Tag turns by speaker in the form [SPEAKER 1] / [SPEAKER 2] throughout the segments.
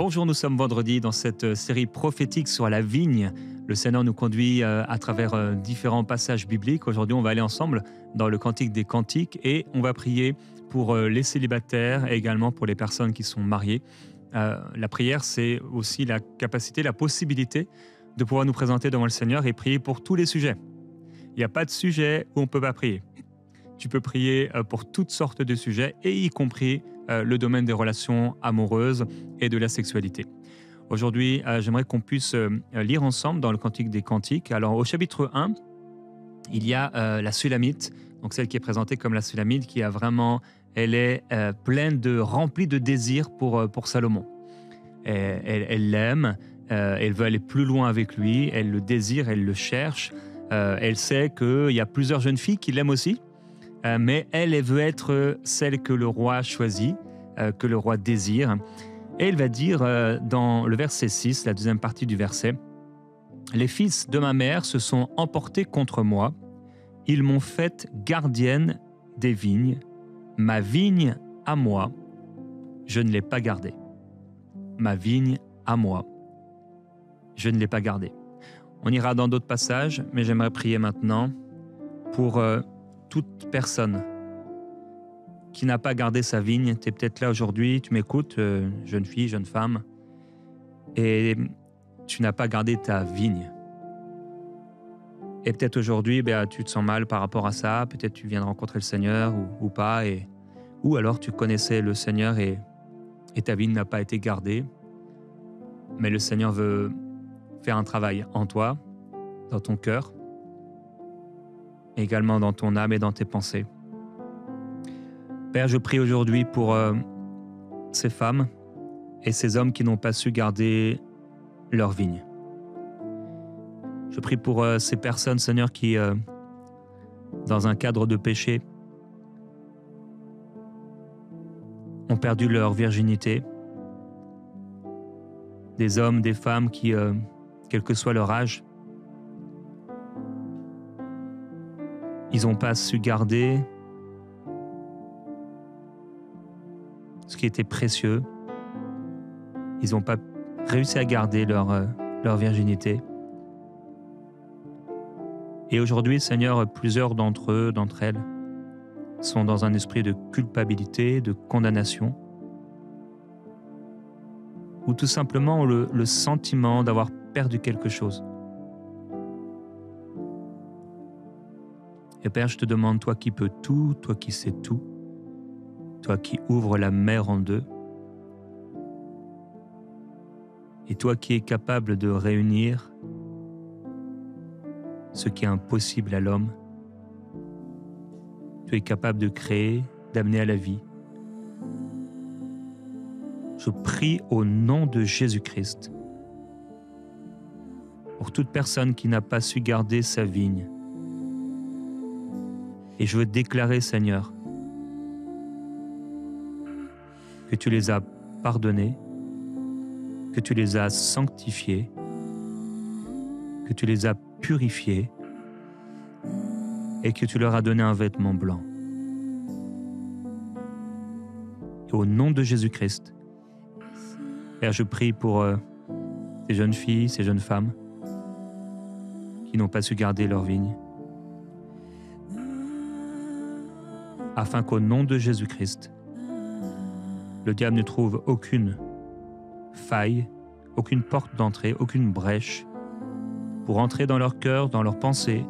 [SPEAKER 1] Bonjour, nous sommes vendredi dans cette série prophétique sur la vigne. Le Seigneur nous conduit à travers différents passages bibliques. Aujourd'hui, on va aller ensemble dans le Cantique des Cantiques et on va prier pour les célibataires et également pour les personnes qui sont mariées. La prière, c'est aussi la capacité, la possibilité de pouvoir nous présenter devant le Seigneur et prier pour tous les sujets. Il n'y a pas de sujet où on ne peut pas prier. Tu peux prier pour toutes sortes de sujets, et y compris le domaine des relations amoureuses et de la sexualité. Aujourd'hui, j'aimerais qu'on puisse lire ensemble dans le Cantique des Cantiques. Alors, au chapitre 1, il y a la Sulamite, donc celle qui est présentée comme la Sulamite, qui a vraiment, elle est remplie de désirs pour Salomon. Elle l'aime, elle veut aller plus loin avec lui, elle le désire, elle le cherche. Elle sait qu'il y a plusieurs jeunes filles qui l'aiment aussi, mais elle veut être celle que le roi choisit, que le roi désire. Et elle va dire dans le verset 6, la deuxième partie du verset, « Les fils de ma mère se sont emportés contre moi, ils m'ont faite gardienne des vignes, ma vigne à moi, je ne l'ai pas gardée. Ma vigne à moi, je ne l'ai pas gardée. » On ira dans d'autres passages, mais j'aimerais prier maintenant pour toute personne qui n'a pas gardé sa vigne. Tu es peut-être là aujourd'hui, tu m'écoutes, jeune fille, jeune femme, et tu n'as pas gardé ta vigne. Et peut-être aujourd'hui, tu te sens mal par rapport à ça, peut-être tu viens de rencontrer le Seigneur ou pas, ou alors tu connaissais le Seigneur et ta vigne n'a pas été gardée, mais le Seigneur veut faire un travail en toi, dans ton cœur, également dans ton âme et dans tes pensées. Père, je prie aujourd'hui pour ces femmes et ces hommes qui n'ont pas su garder leur vigne. Je prie pour ces personnes, Seigneur, qui, dans un cadre de péché, ont perdu leur virginité. Des hommes, des femmes qui, quel que soit leur âge, ils n'ont pas su garder ce qui était précieux. Ils n'ont pas réussi à garder leur virginité. Et aujourd'hui, Seigneur, plusieurs d'entre eux, d'entre elles, sont dans un esprit de culpabilité, de condamnation, ou tout simplement ont le sentiment d'avoir perdu quelque chose. Et Père, je te demande, toi qui peux tout, toi qui sais tout, toi qui ouvres la mer en deux, et toi qui es capable de réunir ce qui est impossible à l'homme, tu es capable de créer, d'amener à la vie. Je prie au nom de Jésus-Christ pour toute personne qui n'a pas su garder sa vigne. Et je veux déclarer, Seigneur, que tu les as pardonnés, que tu les as sanctifiés, que tu les as purifiés et que tu leur as donné un vêtement blanc. Et au nom de Jésus-Christ, Père, je prie pour ces jeunes filles, ces jeunes femmes qui n'ont pas su garder leur vigne, afin qu'au nom de Jésus-Christ, le diable ne trouve aucune faille, aucune porte d'entrée, aucune brèche pour entrer dans leur cœur, dans leurs pensées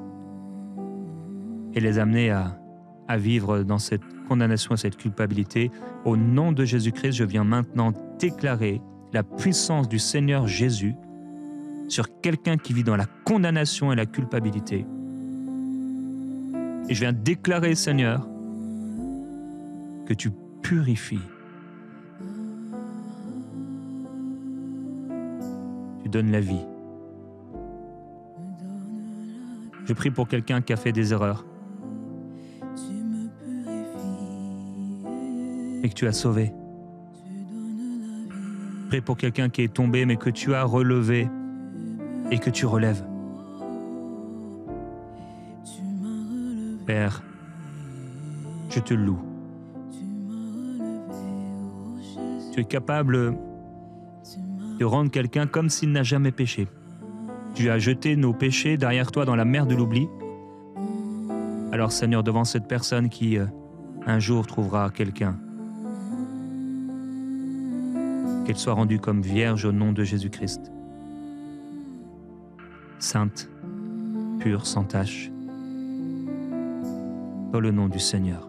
[SPEAKER 1] et les amener à vivre dans cette condamnation et cette culpabilité. Au nom de Jésus-Christ, je viens maintenant déclarer la puissance du Seigneur Jésus sur quelqu'un qui vit dans la condamnation et la culpabilité. Et je viens déclarer, Seigneur, que tu purifies. Tu donnes la vie. Je prie pour quelqu'un qui a fait des erreurs et que tu as sauvé. Je prie pour quelqu'un qui est tombé mais que tu as relevé et que tu relèves. Père, je te loue. Tu es capable de rendre quelqu'un comme s'il n'a jamais péché. Tu as jeté nos péchés derrière toi dans la mer de l'oubli. Alors Seigneur, devant cette personne qui un jour trouvera quelqu'un, qu'elle soit rendue comme vierge au nom de Jésus-Christ. Sainte, pure, sans tache, dans le nom du Seigneur.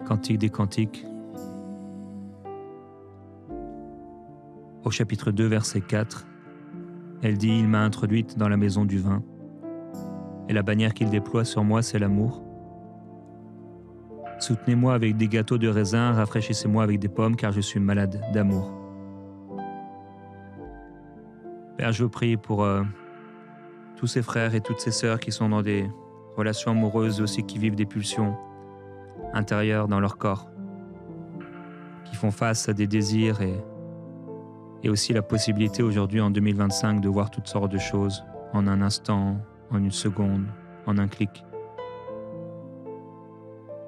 [SPEAKER 1] Cantique des Cantiques, au chapitre 2, verset 4, elle dit « Il m'a introduite dans la maison du vin, et la bannière qu'il déploie sur moi, c'est l'amour. Soutenez-moi avec des gâteaux de raisin, rafraîchissez-moi avec des pommes, car je suis malade d'amour. » Père, je veux prier pour tous ces frères et toutes ces sœurs qui sont dans des relations amoureuses, aussi qui vivent des pulsions intérieures dans leur corps, qui font face à des désirs et aussi la possibilité aujourd'hui en 2025 de voir toutes sortes de choses en un instant, en une seconde, en un clic.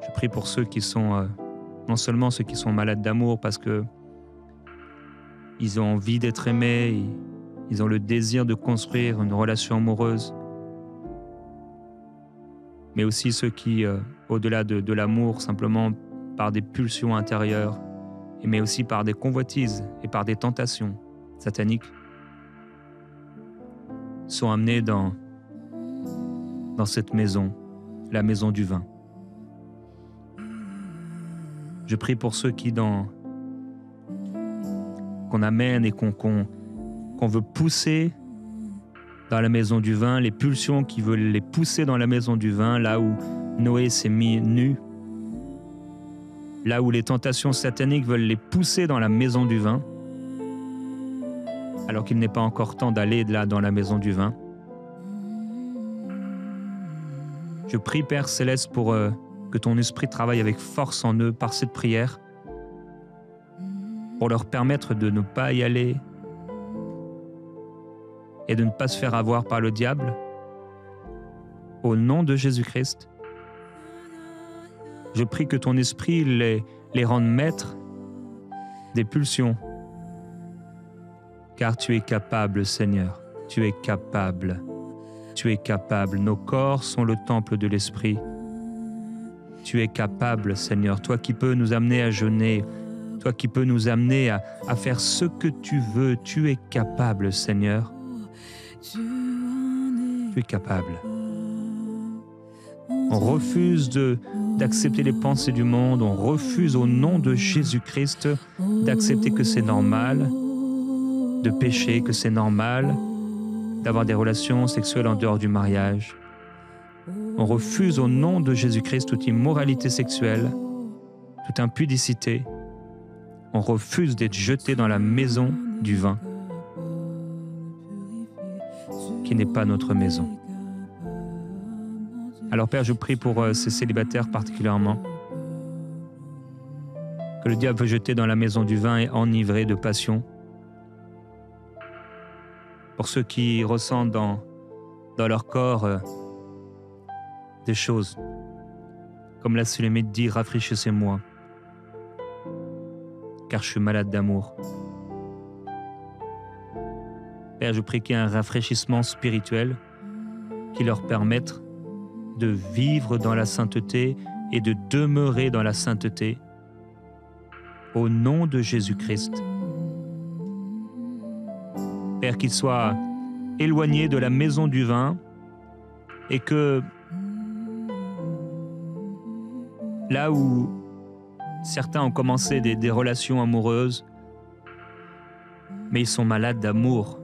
[SPEAKER 1] Je prie pour ceux qui sont, non seulement ceux qui sont malades d'amour parce que ils ont envie d'être aimés, ils ont le désir de construire une relation amoureuse, mais aussi ceux qui, au-delà de l'amour, simplement par des pulsions intérieures, mais aussi par des convoitises et par des tentations sataniques, sont amenés dans cette maison, la maison du vin. Je prie pour ceux qui, qu'on amène et qu'on veut pousser dans la maison du vin, les pulsions qui veulent les pousser dans la maison du vin, là où Noé s'est mis nu, là où les tentations sataniques veulent les pousser dans la maison du vin, alors qu'il n'est pas encore temps d'aller là dans la maison du vin. Je prie, Père Céleste, pour que ton esprit travaille avec force en eux par cette prière, pour leur permettre de ne pas y aller et de ne pas se faire avoir par le diable. Au nom de Jésus-Christ, je prie que ton esprit les rende maîtres des pulsions, car tu es capable, Seigneur, tu es capable, tu es capable. Nos corps sont le temple de l'Esprit. Tu es capable, Seigneur, toi qui peux nous amener à jeûner, toi qui peux nous amener à faire ce que tu veux, tu es capable, Seigneur. Tu es capable. On refuse d'accepter les pensées du monde, on refuse au nom de Jésus-Christ d'accepter que c'est normal de pécher, que c'est normal d'avoir des relations sexuelles en dehors du mariage. On refuse au nom de Jésus-Christ toute immoralité sexuelle, toute impudicité. On refuse d'être jeté dans la maison du vin, qui n'est pas notre maison. Alors Père, je prie pour ces célibataires particulièrement, que le diable veut jeter dans la maison du vin et enivrer de passion. Pour ceux qui ressentent dans leur corps des choses, comme la Sulamite dit, rafraîchissez-moi, car je suis malade d'amour. Père, je prie qu'il y ait un rafraîchissement spirituel qui leur permette de vivre dans la sainteté et de demeurer dans la sainteté. Au nom de Jésus-Christ. Père, qu'ils soient éloignés de la maison du vin et que là où certains ont commencé des relations amoureuses, mais ils sont malades d'amour.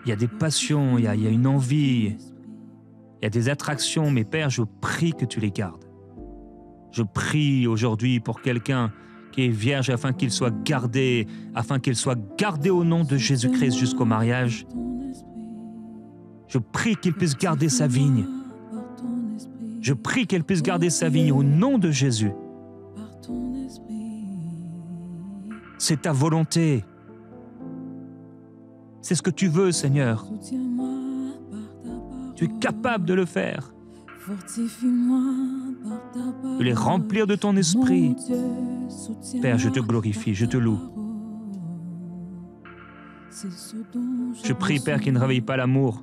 [SPEAKER 1] Il y a des passions, il y a une envie, il y a des attractions, mais Père, je prie que tu les gardes. Je prie aujourd'hui pour quelqu'un qui est vierge afin qu'il soit gardé au nom de Jésus-Christ jusqu'au mariage. Je prie qu'il puisse garder sa vigne. Je prie qu'elle puisse garder sa vigne au nom de Jésus. C'est ta volonté. C'est ce que tu veux, Seigneur. Tu es capable de le faire.
[SPEAKER 2] Fortifie-moi par ta parole.
[SPEAKER 1] De les remplir de ton esprit.
[SPEAKER 2] Mon Dieu, soutiens-moi
[SPEAKER 1] Père, je te glorifie, je te loue.
[SPEAKER 2] par ta parole. C'est ce dont
[SPEAKER 1] Je prie, Père, qu'il ne réveille pas l'amour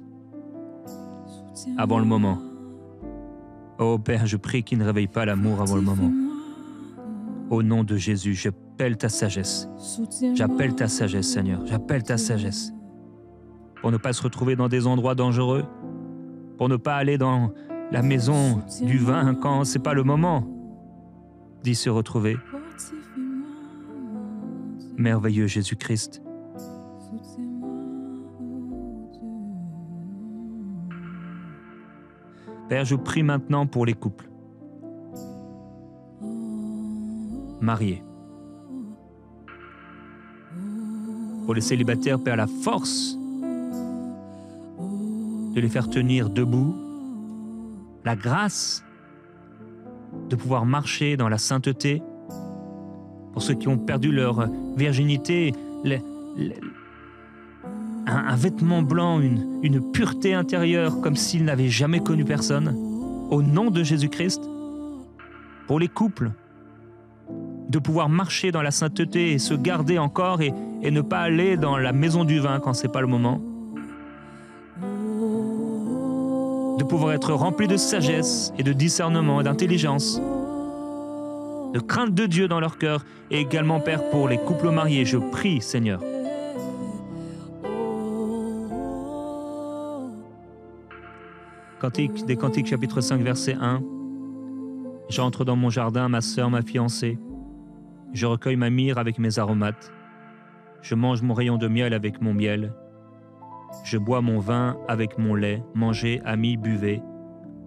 [SPEAKER 2] Soutiens-moi.
[SPEAKER 1] avant le moment. Oh Père, je prie qu'il ne réveille pas l'amour avant le moment. Au nom de Jésus, j'appelle ta sagesse.
[SPEAKER 2] Soutiens-moi.
[SPEAKER 1] J'appelle ta sagesse, Seigneur. J'appelle ta sagesse. Pour ne pas se retrouver dans des endroits dangereux. Pour ne pas aller dans la maison du vin quand ce n'est pas le moment d'y se retrouver.
[SPEAKER 2] Fortifie-moi, mon Dieu.
[SPEAKER 1] Merveilleux Jésus-Christ.
[SPEAKER 2] Soutiens-moi, oh Dieu.
[SPEAKER 1] Père, je prie maintenant pour les couples mariés. Pour les célibataires, Père, la force de les faire tenir debout, la grâce de pouvoir marcher dans la sainteté. Pour ceux qui ont perdu leur virginité, un vêtement blanc, une pureté intérieure comme s'ils n'avaient jamais connu personne. Au nom de Jésus-Christ, pour les couples, de pouvoir marcher dans la sainteté et se garder encore et ne pas aller dans la maison du vin quand ce n'est pas le moment. De pouvoir être remplis de sagesse et de discernement et d'intelligence, de crainte de Dieu dans leur cœur, et également, Père, pour les couples mariés, je prie, Seigneur. Cantique des Cantiques, chapitre 5, verset 1. J'entre dans mon jardin, ma sœur, ma fiancée. Je recueille ma myrrhe avec mes aromates. Je mange mon rayon de miel avec mon miel. Je bois mon vin avec mon lait. Mangez, amis, buvez.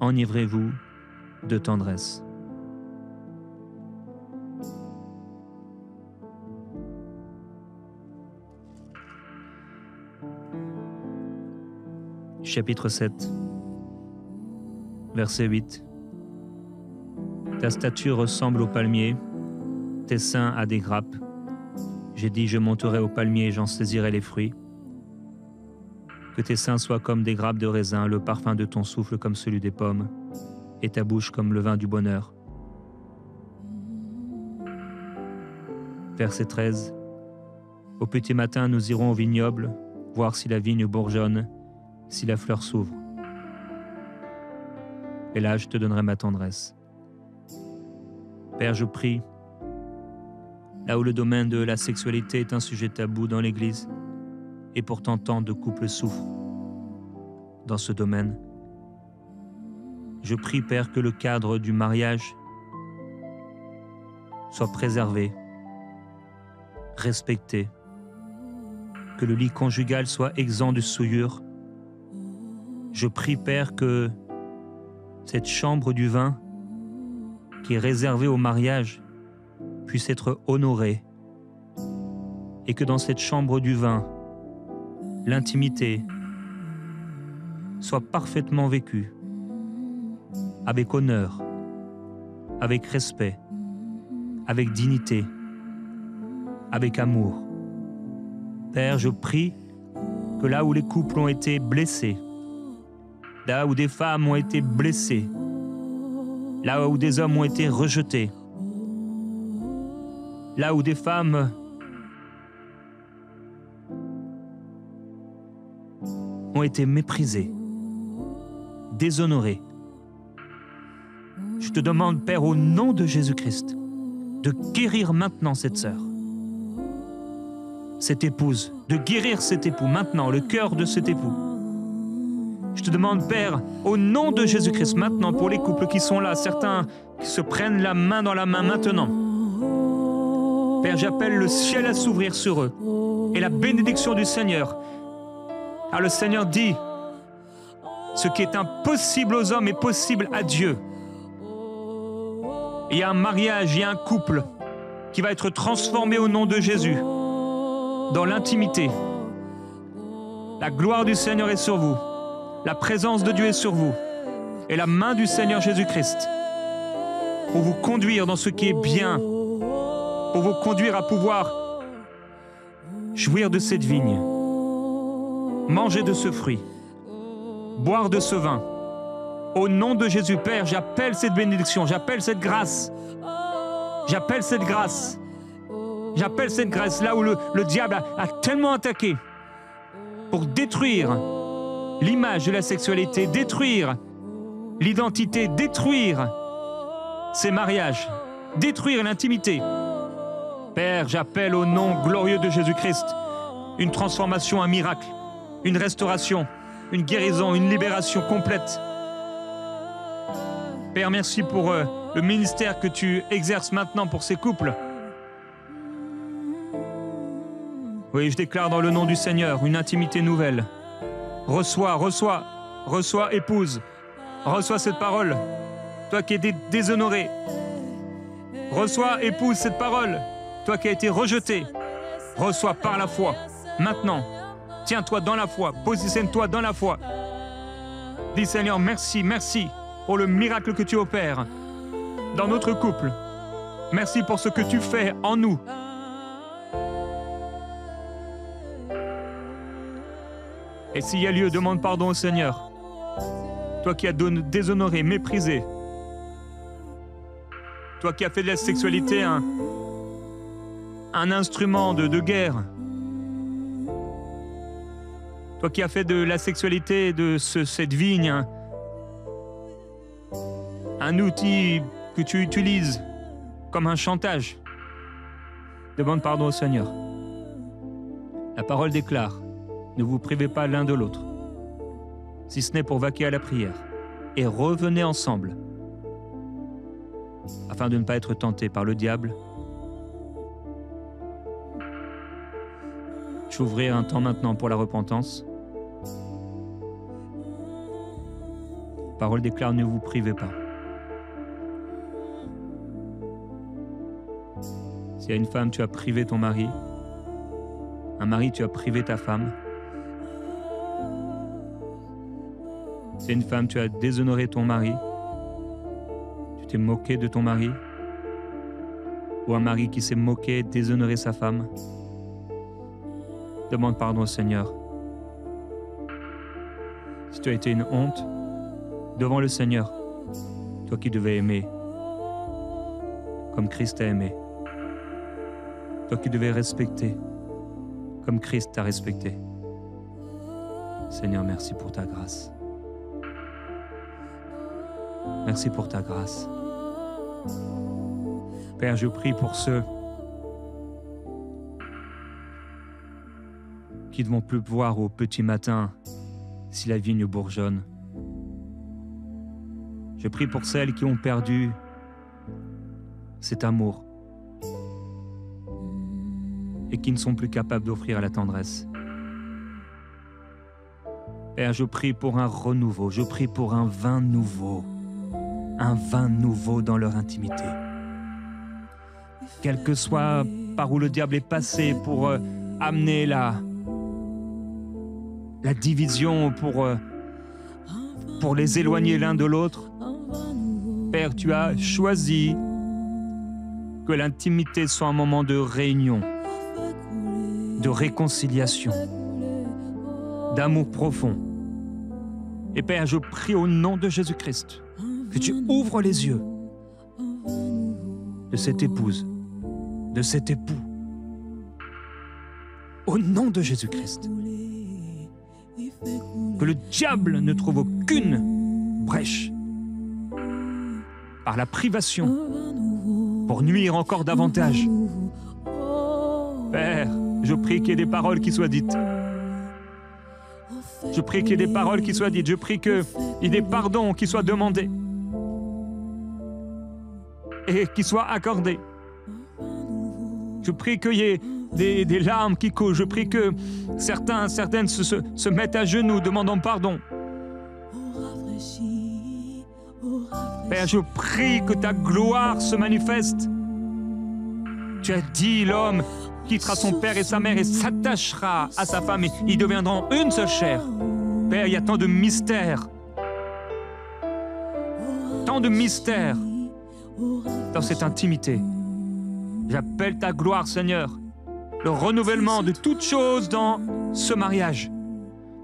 [SPEAKER 1] Enivrez-vous de tendresse. Chapitre 7, verset 8. Ta stature ressemble au palmier, tes seins à des grappes. J'ai dit, je monterai au palmier et j'en saisirai les fruits. Que tes seins soient comme des grappes de raisin, le parfum de ton souffle comme celui des pommes, et ta bouche comme le vin du bonheur. Verset 13. Au petit matin, nous irons au vignoble, voir si la vigne bourgeonne, si la fleur s'ouvre. Et là, je te donnerai ma tendresse. Père, je prie, là où le domaine de la sexualité est un sujet tabou dans l'Église, et pourtant tant de couples souffrent dans ce domaine, je prie, Père, que le cadre du mariage soit préservé, respecté, que le lit conjugal soit exempt de souillure. Je prie, Père, que cette chambre du vin qui est réservée au mariage puisse être honorée et que dans cette chambre du vin, l'intimité soit parfaitement vécue avec honneur, avec respect, avec dignité, avec amour. Père, je prie que là où les couples ont été blessés, là où des femmes ont été blessées, là où des hommes ont été rejetés, là où des femmes ont été méprisées, déshonorées, je te demande, Père, au nom de Jésus-Christ, de guérir maintenant cette sœur, cette épouse, de guérir cet époux maintenant, le cœur de cet époux. Je te demande, Père, au nom de Jésus-Christ, maintenant, pour les couples qui sont là, certains qui se prennent la main dans la main maintenant. Père, j'appelle le ciel à s'ouvrir sur eux et la bénédiction du Seigneur. Car le Seigneur dit, ce qui est impossible aux hommes est possible à Dieu. Il y a un mariage, il y a un couple qui va être transformé au nom de Jésus, dans l'intimité. La gloire du Seigneur est sur vous. La présence de Dieu est sur vous. Et la main du Seigneur Jésus-Christ pour vous conduire dans ce qui est bien, pour vous conduire à pouvoir jouir de cette vigne, manger de ce fruit, boire de ce vin. Au nom de Jésus, Père, j'appelle cette bénédiction, j'appelle cette grâce. J'appelle cette grâce. J'appelle cette grâce là où le diable a tellement attaqué pour détruire l'image de la sexualité, détruire l'identité, détruire ces mariages, détruire l'intimité. Père, j'appelle au nom glorieux de Jésus-Christ une transformation, un miracle, une restauration, une guérison, une libération complète. Père, merci pour le ministère que tu exerces maintenant pour ces couples. Oui, je déclare dans le nom du Seigneur une intimité nouvelle. Reçois, reçois, reçois, épouse. Reçois cette parole. Toi qui es déshonoré. Reçois, épouse, cette parole. Toi qui as été rejeté. Reçois par la foi. Maintenant, tiens-toi dans la foi. Positionne-toi dans la foi. Dis Seigneur, merci, merci pour le miracle que tu opères dans notre couple. Merci pour ce que tu fais en nous. Et s'il y a lieu, demande pardon au Seigneur. Toi qui as déshonoré, méprisé. Toi qui as fait de la sexualité un instrument de guerre. Toi qui as fait de la sexualité, de cette vigne, un outil que tu utilises comme un chantage. Demande pardon au Seigneur. La parole déclare: ne vous privez pas l'un de l'autre, si ce n'est pour vaquer à la prière, et revenez ensemble, afin de ne pas être tentés par le diable. J'ouvrirai un temps maintenant pour la repentance. La parole déclare: ne vous privez pas. S'il y a une femme, tu as privé ton mari. Un mari, tu as privé ta femme. Si une femme, tu as déshonoré ton mari, tu t'es moqué de ton mari, ou un mari qui s'est moqué, déshonoré sa femme, demande pardon au Seigneur. Si tu as été une honte devant le Seigneur, toi qui devais aimer comme Christ t'a aimé, toi qui devais respecter comme Christ t'a respecté. Seigneur, merci pour ta grâce. Merci pour ta grâce. Père, je prie pour ceux qui ne vont plus voir au petit matin si la vigne bourgeonne. Je prie pour celles qui ont perdu cet amour et qui ne sont plus capables d'offrir la tendresse. Père, je prie pour un renouveau, je prie pour un vin nouveau dans leur intimité. Quel que soit par où le diable est passé pour amener la division, pour les éloigner l'un de l'autre, Père, tu as choisi que l'intimité soit un moment de réunion, de réconciliation, d'amour profond. Et Père, je prie au nom de Jésus-Christ que tu ouvres les yeux de cette épouse, de cet époux. Au nom de Jésus-Christ. Que le diable ne trouve aucune brèche par la privation pour nuire encore davantage. Père, je prie qu'il y ait des paroles qui soient dites. Je prie qu'il y ait des paroles qui soient dites. Je prie qu'il y ait des pardons qui soient demandés et qui soient accordés. Je prie qu'il y ait des larmes qui coulent. Je prie que certaines se mettent à genoux demandant pardon. Père, je prie que ta gloire se manifeste. Tu as dit, l'homme quittera son père et sa mère et s'attachera à sa femme et ils deviendront une seule chair. Père, il y a tant de mystères. Tant de mystères dans cette intimité. J'appelle ta gloire, Seigneur. Le renouvellement de toutes choses dans ce mariage.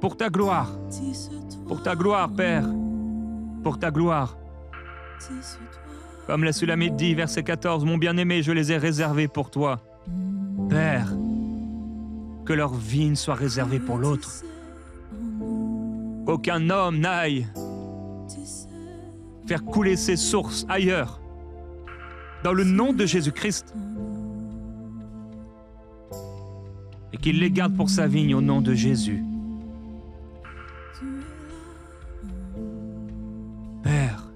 [SPEAKER 1] pour ta gloire, Père, pour ta gloire. Comme la Sulamite dit, verset 14, « Mon bien-aimé, je les ai réservés pour toi. » Père, que leur vigne soit réservée pour l'autre. Qu'aucun homme n'aille faire couler ses sources ailleurs. Dans le nom de Jésus-Christ. Et qu'il les garde pour sa vigne au nom de Jésus. Père,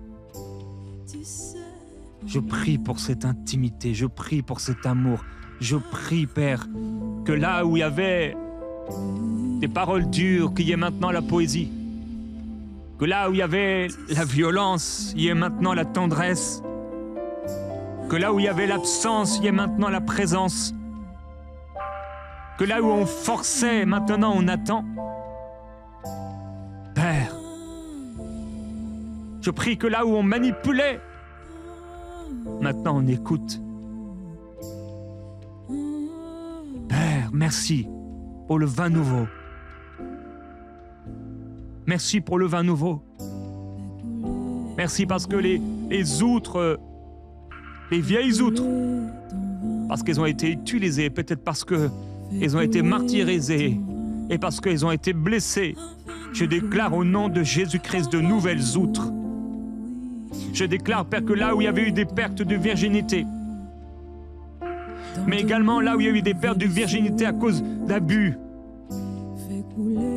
[SPEAKER 1] je prie pour cette intimité, je prie pour cet amour. Je prie, Père, que là où il y avait des paroles dures, qu'il y ait maintenant la poésie. Que là où il y avait la violence, il y ait maintenant la tendresse. Que là où il y avait l'absence, il y ait maintenant la présence. Que là où on forçait, maintenant on attend. Père, je prie que là où on manipulait, maintenant on écoute. Père, merci pour le vin nouveau. Merci pour le vin nouveau. Merci parce que les outres, les vieilles outres, parce qu'elles ont été utilisées, peut-être parce qu'elles ont été martyrisées et parce qu'elles ont été blessées, je déclare au nom de Jésus-Christ de nouvelles outres. Je déclare, Père, que là où il y avait eu des pertes de virginité, mais également là où il y a eu des pertes de virginité à cause d'abus,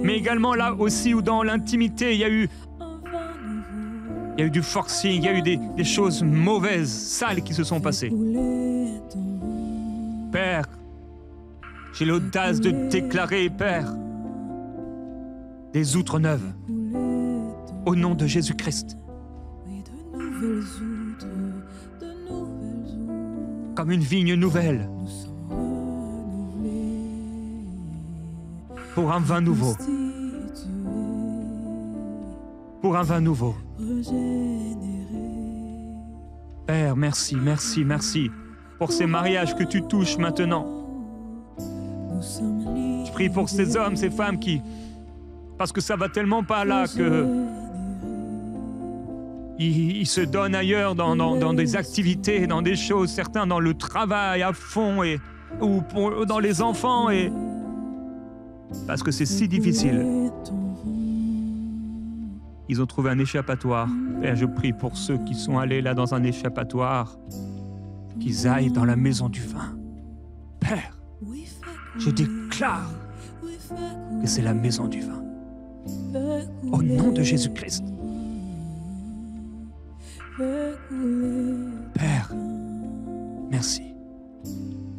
[SPEAKER 1] mais également là aussi où dans l'intimité il y a eu du forcing, il y a eu des choses mauvaises, sales qui se sont passées. Père, j'ai l'audace de déclarer, Père, des outres neuves au nom de Jésus-Christ. Comme une vigne nouvelle pour un vin nouveau. Pour un vin nouveau. Père, merci, merci, merci pour ces mariages que tu touches maintenant. Je prie pour ces hommes, ces femmes qui... Parce que ça va tellement pas là que... Ils se donnent ailleurs dans des activités, dans des choses, certains dans le travail à fond, ou dans les enfants, parce que c'est si difficile. Ils ont trouvé un échappatoire. Père, je prie pour ceux qui sont allés là dans un échappatoire, qu'ils aillent dans la maison du vin. Père, je déclare que c'est la maison du vin. Au nom de Jésus-Christ. Père, merci.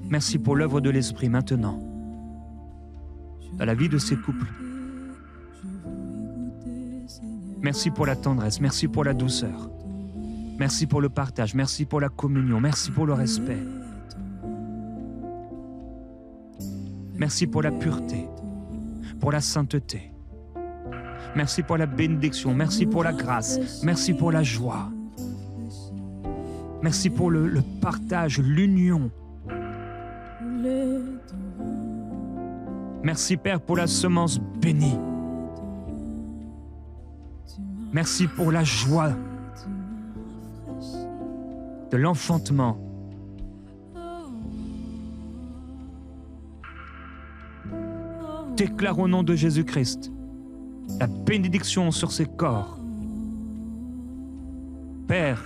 [SPEAKER 1] Merci pour l'œuvre de l'Esprit maintenant, dans la vie de ces couples. Merci pour la tendresse, merci pour la douceur. Merci pour le partage, merci pour la communion, merci pour le respect. Merci pour la pureté, pour la sainteté. Merci pour la bénédiction, merci pour la grâce, merci pour la joie. Merci pour le partage, l'union. Merci, Père, pour la semence bénie. Merci pour la joie de l'enfantement. Déclare au nom de Jésus-Christ la bénédiction sur ces corps. Père,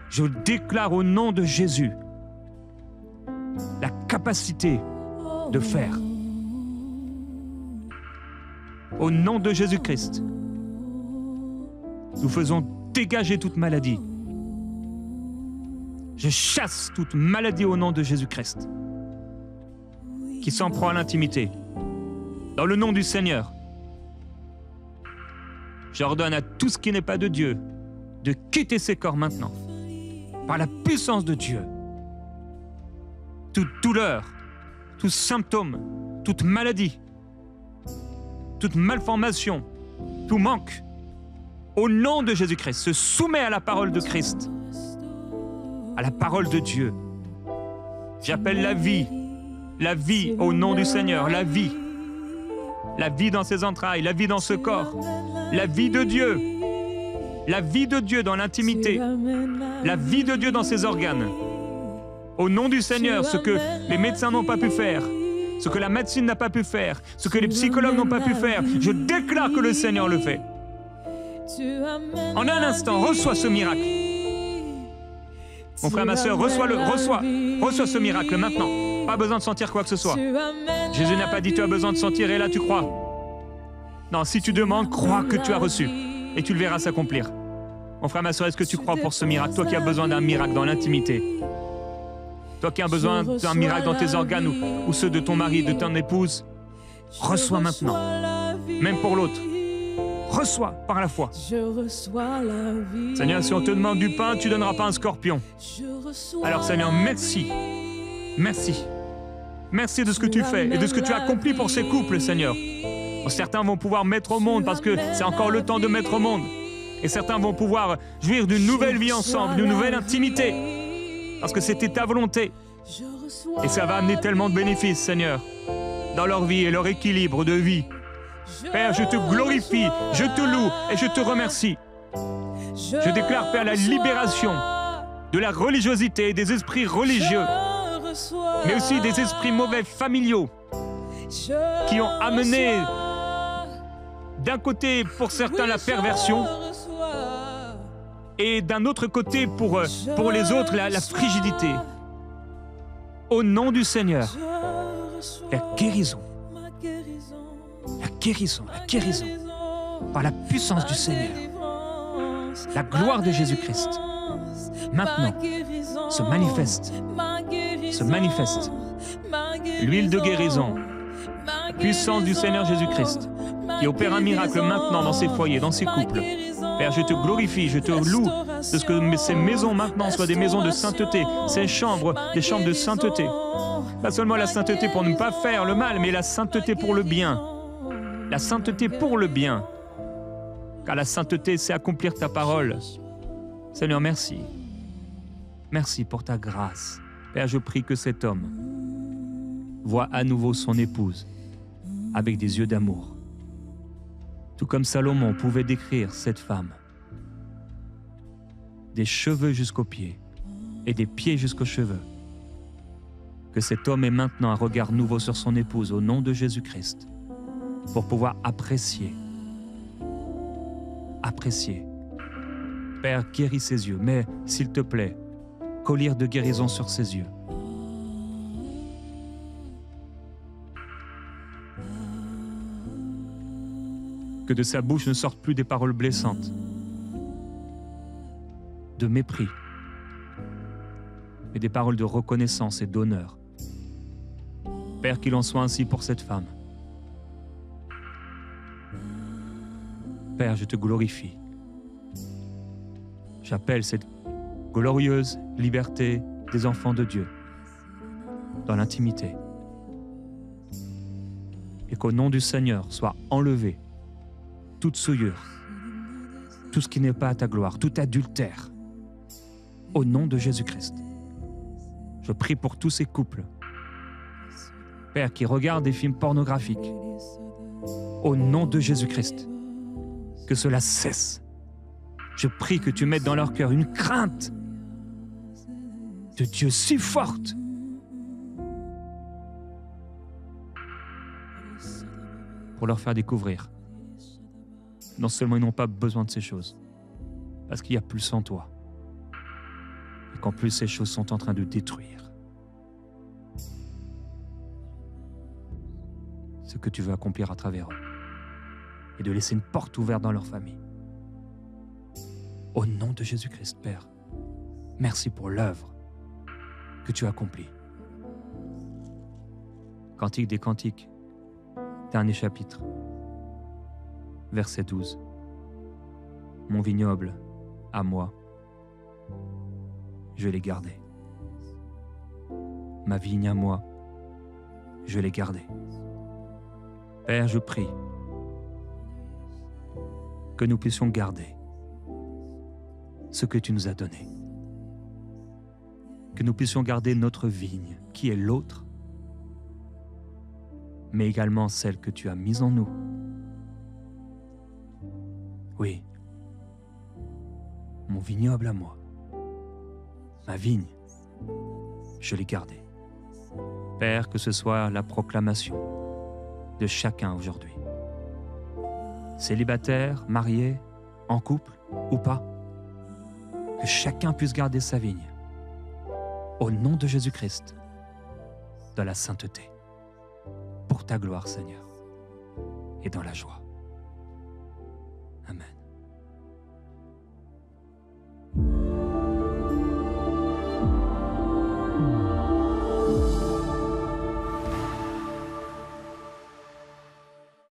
[SPEAKER 1] je déclare au nom de Jésus la capacité de faire. Au nom de Jésus-Christ, nous faisons dégager toute maladie. Je chasse toute maladie au nom de Jésus-Christ qui s'en prend à l'intimité. Dans le nom du Seigneur, j'ordonne à tout ce qui n'est pas de Dieu de quitter ces corps maintenant, par la puissance de Dieu. Toute douleur, tout symptôme, toute maladie, toute malformation, tout manque, au nom de Jésus-Christ, se soumet à la parole de Christ, à la parole de Dieu. J'appelle la vie au nom du Seigneur, la vie. la vie dans ses entrailles, la vie dans ce corps, la vie de Dieu, la vie de Dieu dans l'intimité, la vie de Dieu dans ses organes. Au nom du Seigneur, ce que les médecins n'ont pas pu faire, ce que la médecine n'a pas pu faire, ce que les psychologues n'ont pas pu faire, je déclare que le Seigneur le fait. En un instant, reçois ce miracle. Mon frère, ma soeur, reçois ce miracle maintenant. Pas besoin de sentir quoi que ce soit. Jésus n'a pas dit tu as besoin de sentir et là tu crois. Non, si tu demandes, crois que tu as reçu et tu le verras s'accomplir. Mon frère, ma soeur, est-ce que tu crois pour ce miracle? Toi qui as besoin d'un miracle dans l'intimité. Toi qui as besoin d'un miracle dans tes organes ou ceux de ton mari, de ton épouse. Reçois maintenant. Même pour l'autre. Reçois par la foi. Seigneur, si on te demande du pain, tu ne donneras pas un scorpion. Alors Seigneur, merci. Merci. Merci de ce que tu fais et de ce que tu as accompli pour ces couples, Seigneur. Certains vont pouvoir mettre au monde parce que c'est encore le temps de mettre au monde. Et certains vont pouvoir jouir d'une nouvelle vie ensemble, d'une nouvelle intimité. Parce que c'était ta volonté. Et ça va amener tellement de bénéfices, Seigneur, dans leur vie et leur équilibre de vie. Père, je te glorifie, je te loue et je te remercie. Je déclare, Père, la libération de la religiosité et des esprits religieux, mais aussi des esprits mauvais familiaux qui ont amené d'un côté pour certains la perversion et d'un autre côté pour les autres la frigidité. Au nom du Seigneur, la guérison, la guérison, la guérison, par la puissance du Seigneur, la gloire de Jésus-Christ, maintenant, se manifeste, l'huile de guérison, la puissance du Seigneur Jésus-Christ, qui opère un miracle maintenant dans ces foyers, dans ces couples. Père, je te glorifie, je te loue de ce que ces maisons maintenant soient des maisons de sainteté, ces chambres, des chambres de sainteté. Pas seulement la sainteté pour ne pas faire le mal, mais la sainteté pour le bien. La sainteté pour le bien. Car la sainteté, c'est accomplir ta parole. Seigneur, merci. Merci pour ta grâce. Père, je prie que cet homme voit à nouveau son épouse avec des yeux d'amour. Tout comme Salomon pouvait décrire cette femme. Des cheveux jusqu'aux pieds et des pieds jusqu'aux cheveux. Que cet homme ait maintenant un regard nouveau sur son épouse au nom de Jésus-Christ pour pouvoir apprécier. Père, guéris ses yeux, mais s'il te plaît, collier de guérison sur ses yeux. Que de sa bouche ne sortent plus des paroles blessantes, de mépris, mais des paroles de reconnaissance et d'honneur. Père, qu'il en soit ainsi pour cette femme. Père, je te glorifie. J'appelle cette glorieuse liberté des enfants de Dieu dans l'intimité. Et qu'au nom du Seigneur soit enlevé toute souillure, tout ce qui n'est pas à ta gloire, tout adultère, au nom de Jésus-Christ. Je prie pour tous ces couples, Père, qui regardent des films pornographiques, au nom de Jésus-Christ, que cela cesse. Je prie que tu mettes dans leur cœur une crainte de Dieu si forte pour leur faire découvrir. Non seulement ils n'ont pas besoin de ces choses, parce qu'il y a plus en toi, et qu'en plus ces choses sont en train de détruire ce que tu veux accomplir à travers eux, et de laisser une porte ouverte dans leur famille. Au nom de Jésus-Christ, Père, merci pour l'œuvre que tu as accomplie. Cantique des Cantiques, dernier chapitre. Verset 12. Mon vignoble, à moi, je l'ai gardé. Ma vigne à moi, je l'ai gardée. Père, je prie que nous puissions garder ce que tu nous as donné. Que nous puissions garder notre vigne, qui est l'autre, mais également celle que tu as mise en nous. Oui, mon vignoble à moi, ma vigne, je l'ai gardée. Père, que ce soit la proclamation de chacun aujourd'hui. Célibataire, marié, en couple ou pas, que chacun puisse garder sa vigne. Au nom de Jésus-Christ, dans la sainteté, pour ta gloire, Seigneur, et dans la joie. Amen.